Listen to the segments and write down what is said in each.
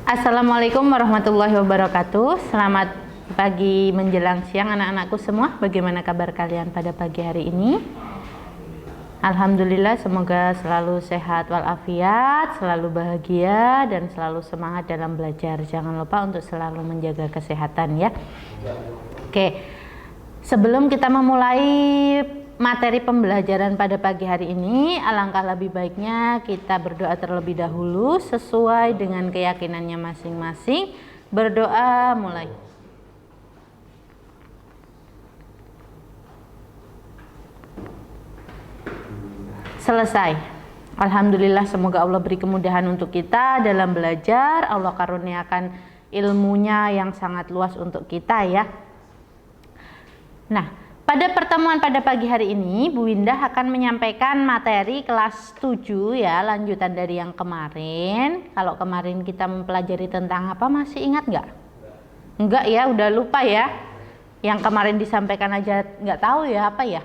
Assalamualaikum warahmatullahi wabarakatuh. Selamat pagi menjelang siang anak-anakku semua. Bagaimana kabar kalian pada pagi hari ini? Alhamdulillah, semoga selalu sehat walafiat, selalu bahagia dan selalu semangat dalam belajar. Jangan lupa untuk selalu menjaga kesehatan ya. Oke. Sebelum kita memulai materi pembelajaran pada pagi hari ini, alangkah lebih baiknya kita berdoa terlebih dahulu sesuai dengan keyakinannya masing-masing. Berdoa mulai. Selesai. Alhamdulillah, semoga Allah beri kemudahan untuk kita dalam belajar. Allah karuniakan ilmunya yang sangat luas untuk kita ya. Nah, pada pertemuan pada pagi hari ini, Bu Windah akan menyampaikan materi kelas 7 ya, lanjutan dari yang kemarin. Kalau kemarin kita mempelajari tentang apa, masih ingat nggak? Enggak ya, udah lupa ya. Yang kemarin disampaikan aja nggak tahu ya, apa ya?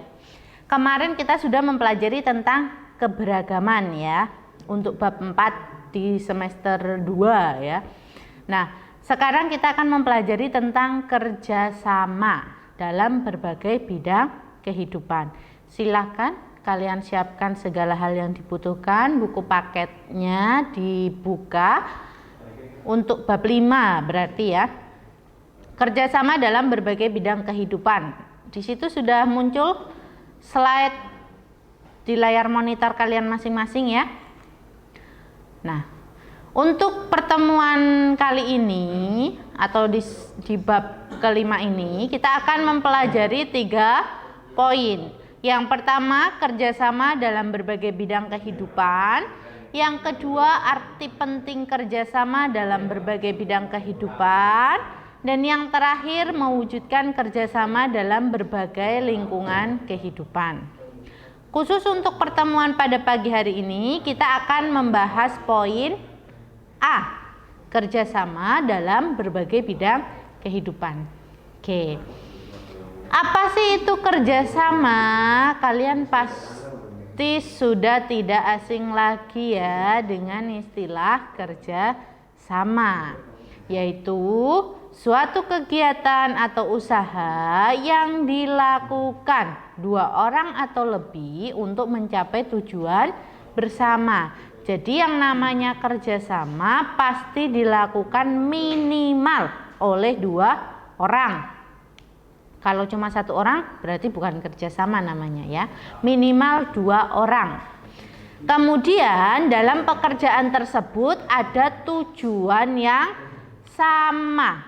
Kemarin kita sudah mempelajari tentang keberagaman ya, untuk bab 4 di semester 2 ya. Nah, sekarang kita akan mempelajari tentang kerjasama dalam berbagai bidang kehidupan. Silahkan kalian siapkan segala hal yang dibutuhkan. Buku paketnya dibuka untuk bab 5 berarti ya. Kerjasama dalam berbagai bidang kehidupan. Di situ sudah muncul slide di layar monitor kalian masing-masing ya. Nah, untuk pertemuan kali ini atau di bab kelima ini kita akan mempelajari 3 poin. Yang pertama, kerjasama dalam berbagai bidang kehidupan. Yang kedua, arti penting kerjasama dalam berbagai bidang kehidupan. Dan yang terakhir, mewujudkan kerjasama dalam berbagai lingkungan kehidupan. Khusus untuk pertemuan pada pagi hari ini, kita akan membahas poin A, kerjasama dalam berbagai bidang kehidupan. Oke. Apa sih itu kerjasama? Kalian pasti sudah tidak asing lagi ya dengan istilah kerjasama, yaitu suatu kegiatan atau usaha yang dilakukan 2 orang atau lebih untuk mencapai tujuan bersama. Jadi yang namanya kerjasama pasti dilakukan minimal oleh 2 orang. Kalau cuma 1 orang berarti bukan kerjasama namanya ya. Minimal 2 orang. Kemudian dalam pekerjaan tersebut ada tujuan yang sama.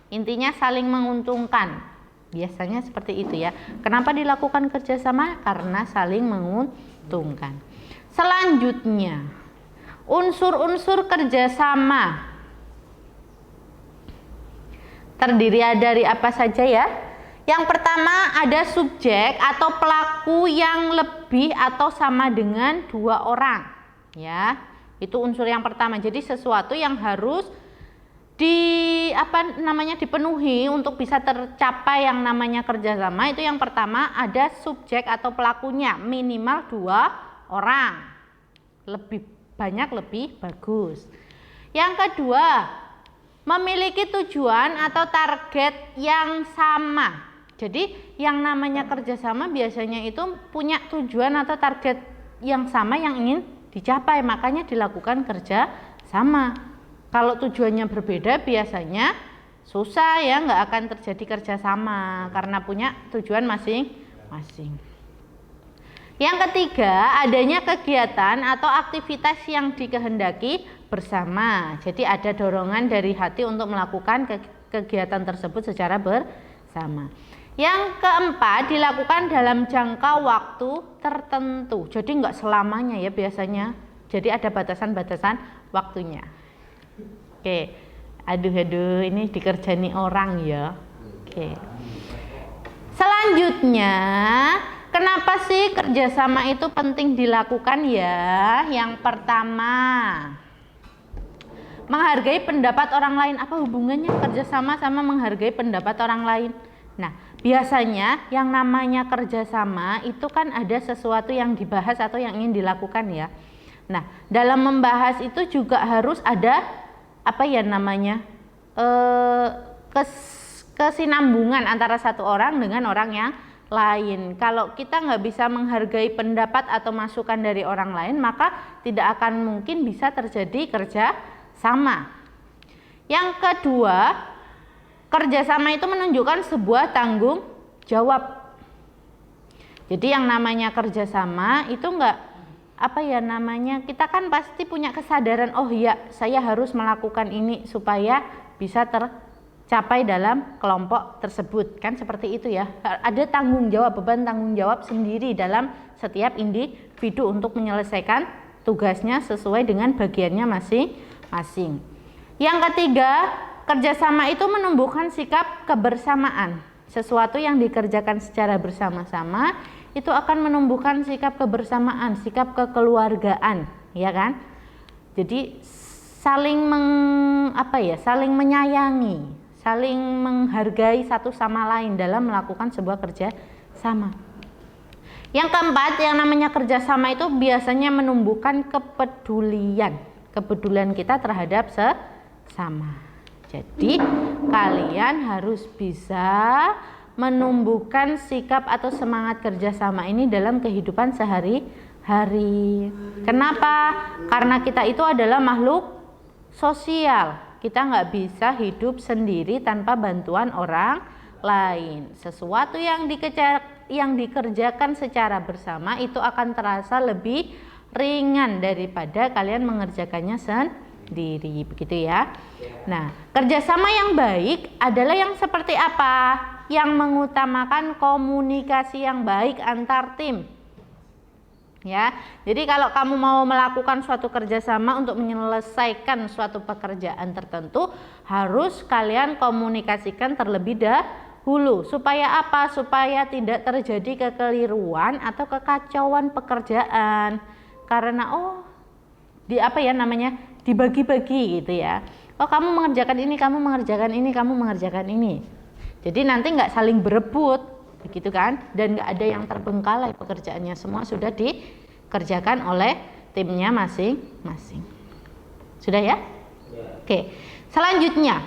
Intinya saling menguntungkan. Biasanya seperti itu ya. Kenapa dilakukan kerjasama? Karena saling menguntungkan. Selanjutnya, unsur-unsur kerjasama terdiri dari apa saja ya? Yang pertama ada subjek atau pelaku yang lebih atau sama dengan 2 orang ya. Itu unsur yang pertama. Jadi sesuatu yang harus dipenuhi untuk bisa tercapai yang namanya kerjasama. Itu yang pertama ada subjek atau pelakunya minimal 2 orang, lebih banyak lebih bagus. Yang kedua, memiliki tujuan atau target yang sama. Jadi yang namanya kerjasama biasanya itu punya tujuan atau target yang sama yang ingin dicapai, makanya dilakukan kerjasama. Kalau tujuannya berbeda biasanya susah ya, nggak akan terjadi kerjasama karena punya tujuan masing-masing. Yang ketiga, adanya kegiatan atau aktivitas yang dikehendaki bersama. Jadi ada dorongan dari hati untuk melakukan kegiatan tersebut secara bersama. Yang keempat, dilakukan dalam jangka waktu tertentu. Jadi enggak selamanya ya biasanya. Jadi ada batasan-batasan waktunya. Oke. Aduh, ini dikerjani orang ya. Oke. Selanjutnya, kenapa sih kerjasama itu penting dilakukan ya? Yang pertama, menghargai pendapat orang lain. Apa hubungannya kerjasama sama menghargai pendapat orang lain? Nah, biasanya yang namanya kerjasama itu kan ada sesuatu yang dibahas atau yang ingin dilakukan ya. Nah, dalam membahas itu juga harus ada apa ya namanya kesinambungan antara satu orang dengan orang yang lain. Kalau kita nggak bisa menghargai pendapat atau masukan dari orang lain, maka tidak akan mungkin bisa terjadi kerja sama. Yang kedua, kerjasama itu menunjukkan sebuah tanggung jawab. Jadi yang namanya kerjasama itu enggak apa ya namanya, kita kan pasti punya kesadaran, oh ya saya harus melakukan ini supaya bisa tercapai dalam kelompok tersebut, kan seperti itu ya. Ada tanggung jawab, beban tanggung jawab sendiri dalam setiap individu untuk menyelesaikan tugasnya sesuai dengan bagiannya masing-masing. Yang ketiga, kerjasama itu menumbuhkan sikap kebersamaan. Sesuatu yang dikerjakan secara bersama-sama itu akan menumbuhkan sikap kebersamaan, sikap kekeluargaan, ya kan? Jadi saling saling menyayangi, saling menghargai satu sama lain dalam melakukan sebuah kerja sama. Yang keempat, yang namanya kerjasama itu biasanya menumbuhkan kepedulian kita terhadap sesama. Jadi kalian harus bisa menumbuhkan sikap atau semangat kerjasama ini dalam kehidupan sehari-hari. Kenapa? Karena kita itu adalah makhluk sosial. Kita nggak bisa hidup sendiri tanpa bantuan orang lain. Sesuatu yang dikerjakan secara bersama itu akan terasa lebih ringan daripada kalian mengerjakannya sendiri, begitu ya. Nah, kerjasama yang baik adalah yang seperti apa? Yang mengutamakan komunikasi yang baik antar tim. Ya, jadi kalau kamu mau melakukan suatu kerjasama untuk menyelesaikan suatu pekerjaan tertentu, harus kalian komunikasikan terlebih dahulu. Supaya apa? Supaya tidak terjadi kekeliruan atau kekacauan pekerjaan. Karena dibagi-bagi gitu ya. Oh, kamu mengerjakan ini, kamu mengerjakan ini, kamu mengerjakan ini. Jadi nanti nggak saling berebut, begitu kan? Dan nggak ada yang terbengkalai pekerjaannya, semua sudah dikerjakan oleh timnya masing-masing. Sudah ya? Oke. Selanjutnya,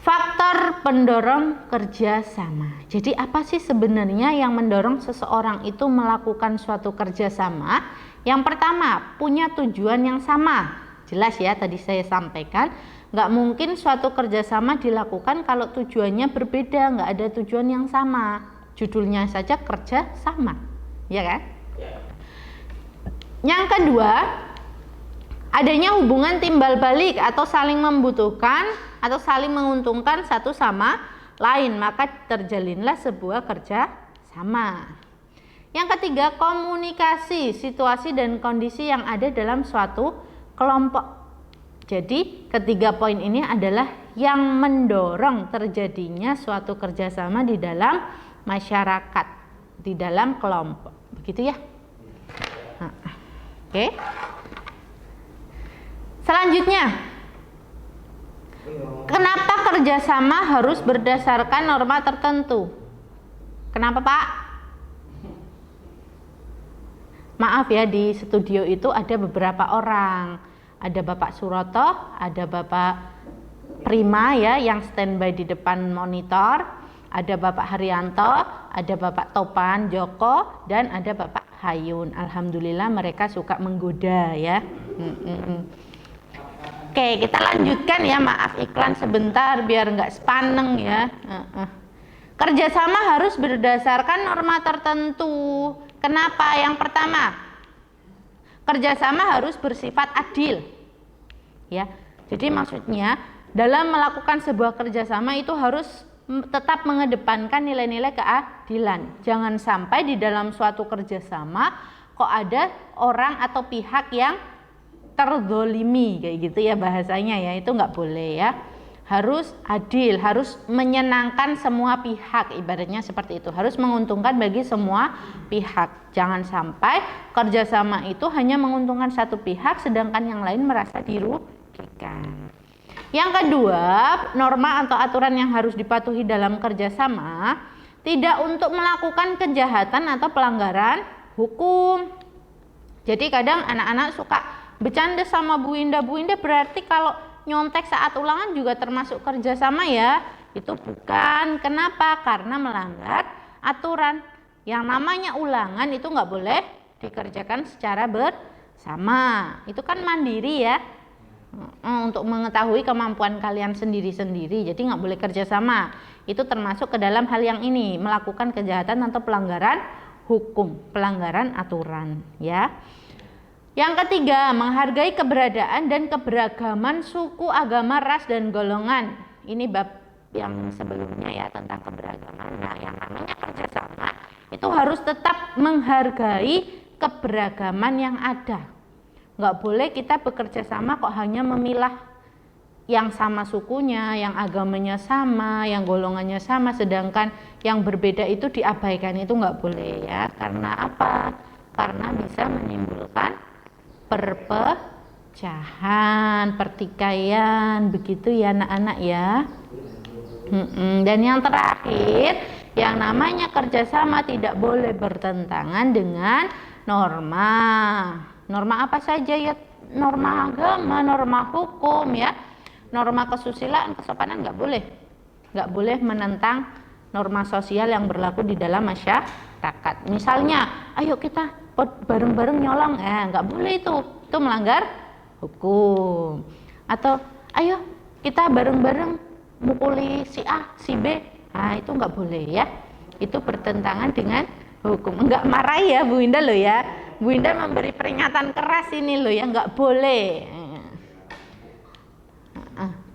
faktor pendorong kerjasama. Jadi apa sih sebenarnya yang mendorong seseorang itu melakukan suatu kerjasama? Yang pertama, punya tujuan yang sama. Jelas ya, tadi saya sampaikan. Nggak mungkin suatu kerjasama dilakukan kalau tujuannya berbeda, nggak ada tujuan yang sama. Judulnya saja kerja sama, ya kan? Yang kedua, adanya hubungan timbal balik atau saling membutuhkan atau saling menguntungkan satu sama lain, maka terjalinlah sebuah kerja sama. Yang ketiga, komunikasi situasi dan kondisi yang ada dalam suatu kelompok. Jadi ketiga poin ini adalah yang mendorong terjadinya suatu kerjasama di dalam masyarakat, di dalam kelompok, begitu ya. Oke. Selanjutnya, kenapa kerjasama harus berdasarkan norma tertentu? Kenapa Pak? Maaf ya, di studio itu ada beberapa orang. Ada Bapak Suroto, ada Bapak Prima ya yang standby di depan monitor, ada Bapak Haryanto, ada Bapak Topan Joko, dan ada Bapak Hayun. Alhamdulillah mereka suka menggoda ya. Oke, kita lanjutkan ya. Maaf iklan sebentar biar nggak sepaneng ya. Kerjasama harus berdasarkan norma tertentu. Kenapa? Yang pertama, kerjasama harus bersifat adil. Ya, jadi maksudnya dalam melakukan sebuah kerjasama itu harus tetap mengedepankan nilai-nilai keadilan. Jangan sampai di dalam suatu kerjasama kok ada orang atau pihak yang terzolimi, kayak gitu ya bahasanya ya, itu nggak boleh ya. Harus adil, harus menyenangkan semua pihak, ibaratnya seperti itu, harus menguntungkan bagi semua pihak. Jangan sampai kerjasama itu hanya menguntungkan satu pihak sedangkan yang lain merasa dirugikan. Yang kedua, norma atau aturan yang harus dipatuhi dalam kerjasama tidak untuk melakukan kejahatan atau pelanggaran hukum. Jadi kadang anak-anak suka bercanda sama Bu Indah berarti kalau nyontek saat ulangan juga termasuk kerjasama ya. Itu bukan. Kenapa? Karena melanggar aturan. Yang namanya ulangan itu nggak boleh dikerjakan secara bersama. Itu kan mandiri ya. Untuk mengetahui kemampuan kalian sendiri-sendiri, jadi nggak boleh kerjasama. Itu termasuk ke dalam hal yang ini, melakukan kejahatan atau pelanggaran hukum, pelanggaran aturan ya. Yang ketiga, menghargai keberadaan dan keberagaman suku, agama, ras, dan golongan. Ini bab yang sebelumnya ya, tentang keberagaman. Nah, yang namanya kerjasama itu harus tetap menghargai keberagaman yang ada. Nggak boleh kita bekerja sama kok hanya memilah yang sama sukunya, yang agamanya sama, yang golongannya sama, sedangkan yang berbeda itu diabaikan. Itu nggak boleh ya. Karena apa? Karena bisa menimbulkan perpecahan, pertikaian, begitu ya anak-anak ya. Dan yang terakhir, yang namanya kerjasama tidak boleh bertentangan dengan norma. Norma apa saja ya? Norma agama, norma hukum ya, norma kesusilaan, kesopanan nggak boleh menentang norma sosial yang berlaku di dalam masyarakat. Misalnya, ayo kita bareng-bareng nyolong, nggak boleh itu melanggar hukum. Atau ayo kita bareng-bareng mukuli si A, si B, itu nggak boleh ya. Itu bertentangan dengan hukum. Enggak marah ya Bu Indah loh ya. Bu Indah memberi peringatan keras ini loh ya, nggak boleh.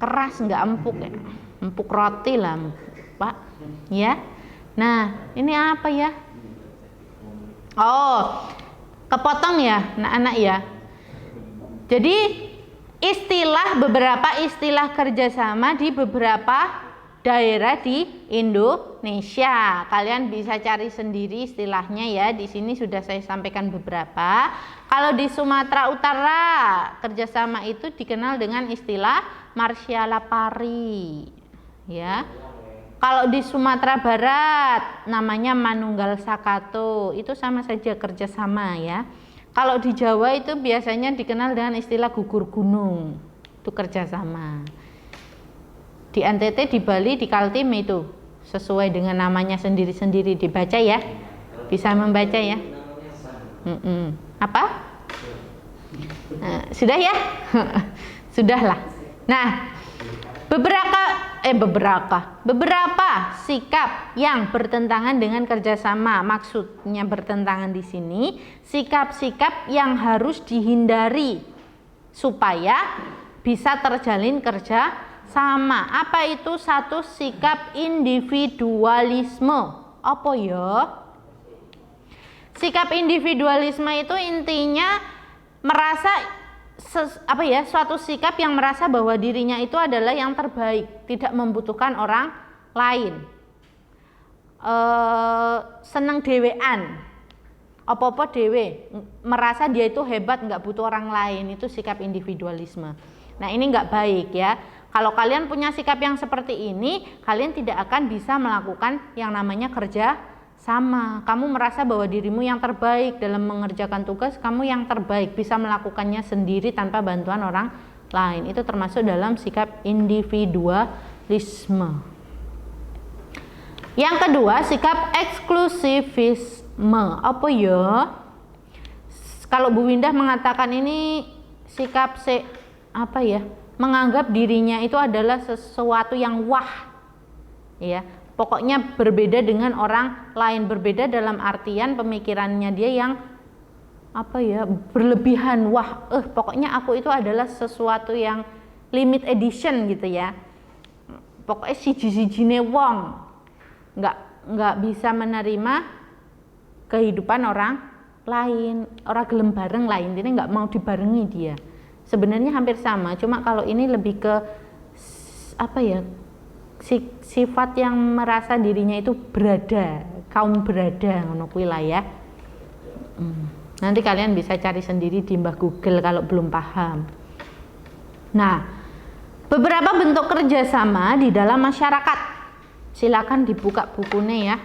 Keras, nggak empuk ya. Empuk roti lah Pak ya. Nah ini apa ya? Oh, kepotong ya anak-anak ya. Jadi beberapa istilah kerjasama di beberapa daerah di Indonesia. Kalian bisa cari sendiri istilahnya ya. Di sini sudah saya sampaikan beberapa. Kalau di Sumatera Utara, kerjasama itu dikenal dengan istilah Marsyalapari. Ya. Kalau di Sumatera Barat, namanya Manunggal Sakato. Itu sama saja kerjasama ya. Kalau di Jawa itu biasanya dikenal dengan istilah gugur gunung. Itu kerjasama. Di NTT, di Bali, di Kaltim itu sesuai dengan namanya sendiri-sendiri, dibaca ya. Bisa membaca ya. Apa? Sudah ya? Sudahlah. Nah, beberapa sikap yang bertentangan dengan kerjasama. Maksudnya bertentangan di sini, sikap-sikap yang harus dihindari supaya bisa terjalin kerja sama. Apa itu? Satu, sikap individualisme. Apa ya? Sikap individualisme itu intinya merasa suatu sikap yang merasa bahwa dirinya itu adalah yang terbaik, tidak membutuhkan orang lain. Seneng dewean, apa-apa dewe, merasa dia itu hebat, nggak butuh orang lain. Itu sikap individualisme. Nah ini nggak baik ya. Kalau kalian punya sikap yang seperti ini, kalian tidak akan bisa melakukan yang namanya kerja sama. Kamu merasa bahwa dirimu yang terbaik dalam mengerjakan tugas, kamu yang terbaik, bisa melakukannya sendiri tanpa bantuan orang lain. Itu termasuk dalam sikap individualisme. Yang kedua, sikap eksklusivisme. Apa ya? Kalau Bu Windah mengatakan ini sikap menganggap dirinya itu adalah sesuatu yang wah, ya. Pokoknya berbeda dengan orang lain, berbeda dalam artian pemikirannya dia yang berlebihan. Wah, pokoknya aku itu adalah sesuatu yang limit edition gitu ya. Pokoknya siji-sijine wong, nggak bisa menerima kehidupan orang lain, orang gelem bareng lain, ini nggak mau dibarengi dia. Sebenarnya hampir sama, cuma kalau ini lebih ke sifat yang merasa dirinya itu berada, kaum berada, ngono kuwi lah ya. Nanti kalian bisa cari sendiri di Mbah Google kalau belum paham. Nah, beberapa bentuk kerjasama di dalam masyarakat. Silakan dibuka bukunya ya.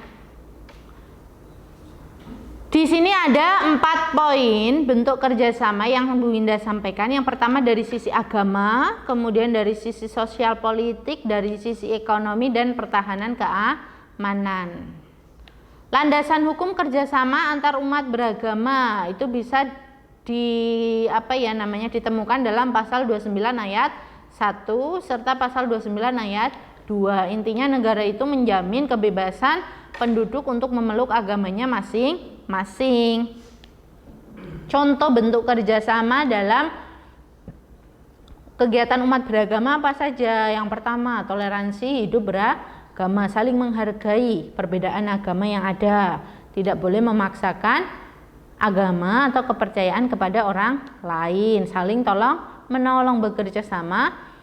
Di sini ada 4 poin bentuk kerjasama yang Bu Winda sampaikan. Yang pertama dari sisi agama, kemudian dari sisi sosial politik, dari sisi ekonomi dan pertahanan keamanan. Landasan hukum kerjasama antar umat beragama itu bisa ditemukan dalam pasal 29 ayat 1 serta pasal 29 ayat 2. Intinya negara itu menjamin kebebasan penduduk untuk memeluk agamanya masing-masing. Contoh bentuk kerjasama dalam kegiatan umat beragama apa saja? Yang pertama, toleransi hidup beragama, saling menghargai perbedaan agama yang ada, tidak boleh memaksakan agama atau kepercayaan kepada orang lain, saling tolong menolong, bekerja sama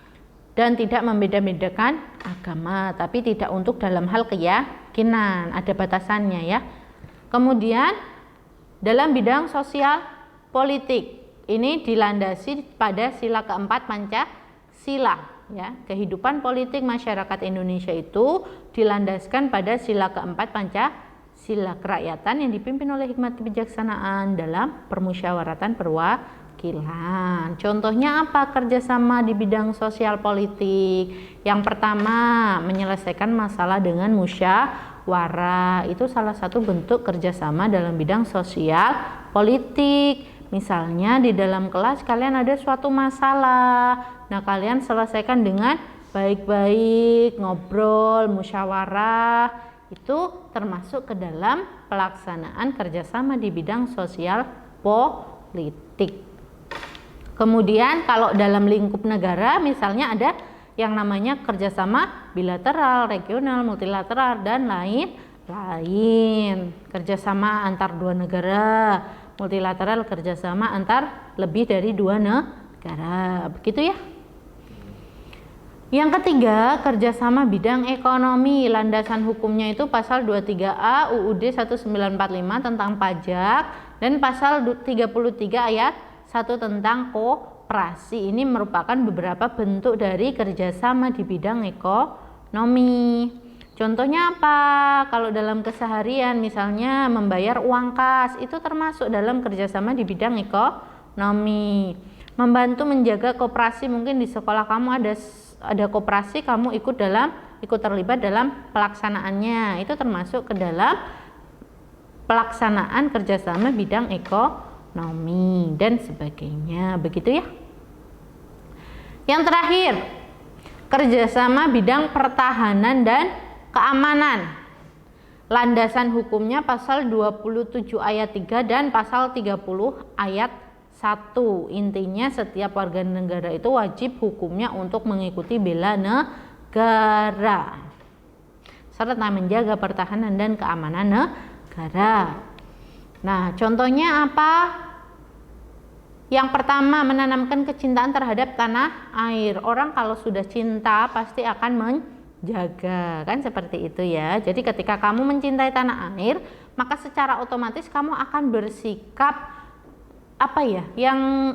dan tidak membeda-bedakan agama, tapi tidak untuk dalam hal keyakinan, ada batasannya ya. Kemudian dalam bidang sosial politik ini dilandasi pada sila keempat Pancasila ya. Kehidupan politik masyarakat Indonesia itu dilandaskan pada sila keempat Pancasila, kerakyatan yang dipimpin oleh hikmat kebijaksanaan dalam permusyawaratan perwakilan. Contohnya apa kerjasama di bidang sosial politik? Yang pertama, menyelesaikan masalah dengan musyawarah. Itu salah satu bentuk kerjasama dalam bidang sosial politik. Misalnya di dalam kelas kalian ada suatu masalah, nah kalian selesaikan dengan baik-baik, ngobrol, musyawarah. Itu termasuk ke dalam pelaksanaan kerjasama di bidang sosial politik. Kemudian kalau dalam lingkup negara misalnya ada yang namanya kerjasama bilateral, regional, multilateral dan lain-lain. Kerjasama antar dua negara, multilateral kerjasama antar lebih dari 2 negara. Begitu ya. Yang ketiga, kerjasama bidang ekonomi. Landasan hukumnya itu pasal 23A UUD 1945 tentang pajak dan pasal 33 ayat 1 tentang koperasi. Ini merupakan beberapa bentuk dari kerjasama di bidang ekonomi. Contohnya apa? Kalau dalam keseharian misalnya membayar uang kas, itu termasuk dalam kerjasama di bidang ekonomi. Membantu menjaga koperasi, mungkin di sekolah kamu ada koperasi, kamu ikut terlibat dalam pelaksanaannya, itu termasuk ke dalam pelaksanaan kerjasama bidang ekonomi dan sebagainya, begitu ya. Yang terakhir, kerjasama bidang pertahanan dan keamanan. Landasan hukumnya pasal 27 ayat 3 dan pasal 30 ayat 1. Intinya setiap warga negara itu wajib hukumnya untuk mengikuti bela negara serta menjaga pertahanan dan keamanan negara. Nah, contohnya apa? Yang pertama, menanamkan kecintaan terhadap tanah air. Orang kalau sudah cinta pasti akan menjaga, kan seperti itu ya. Jadi ketika kamu mencintai tanah air, maka secara otomatis kamu akan bersikap yang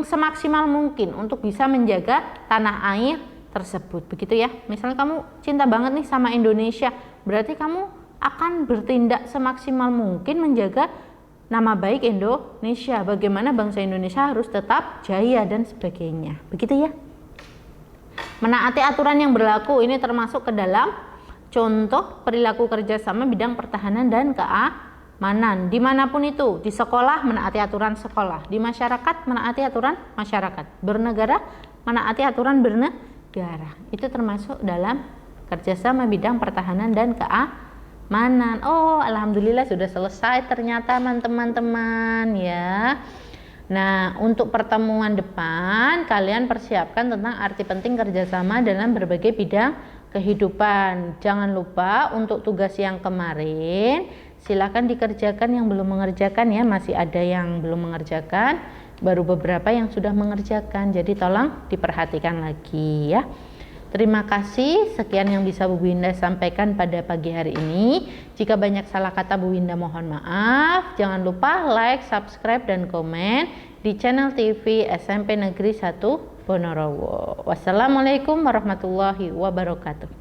semaksimal mungkin untuk bisa menjaga tanah air tersebut, begitu ya. Misalnya kamu cinta banget nih sama Indonesia, berarti kamu akan bertindak semaksimal mungkin menjaga nama baik Indonesia, bagaimana bangsa Indonesia harus tetap jaya dan sebagainya, begitu ya. Menaati aturan yang berlaku, ini termasuk ke dalam contoh perilaku kerjasama bidang pertahanan dan keamanan. Dimanapun itu, di sekolah menaati aturan sekolah, di masyarakat menaati aturan masyarakat, bernegara menaati aturan bernegara. Itu termasuk dalam kerjasama bidang pertahanan dan keamanan. Oh, alhamdulillah sudah selesai ternyata teman-teman ya. Nah, untuk pertemuan depan kalian persiapkan tentang arti penting kerjasama dalam berbagai bidang kehidupan. Jangan lupa untuk tugas yang kemarin silakan dikerjakan, yang belum mengerjakan ya, masih ada yang belum mengerjakan, baru beberapa yang sudah mengerjakan, jadi tolong diperhatikan lagi ya. Terima kasih, sekian yang bisa Bu Winda sampaikan pada pagi hari ini. Jika banyak salah kata Bu Winda mohon maaf. Jangan lupa like, subscribe, dan komen di channel TV SMP Negeri 1 Ponorogo. Wassalamualaikum warahmatullahi wabarakatuh.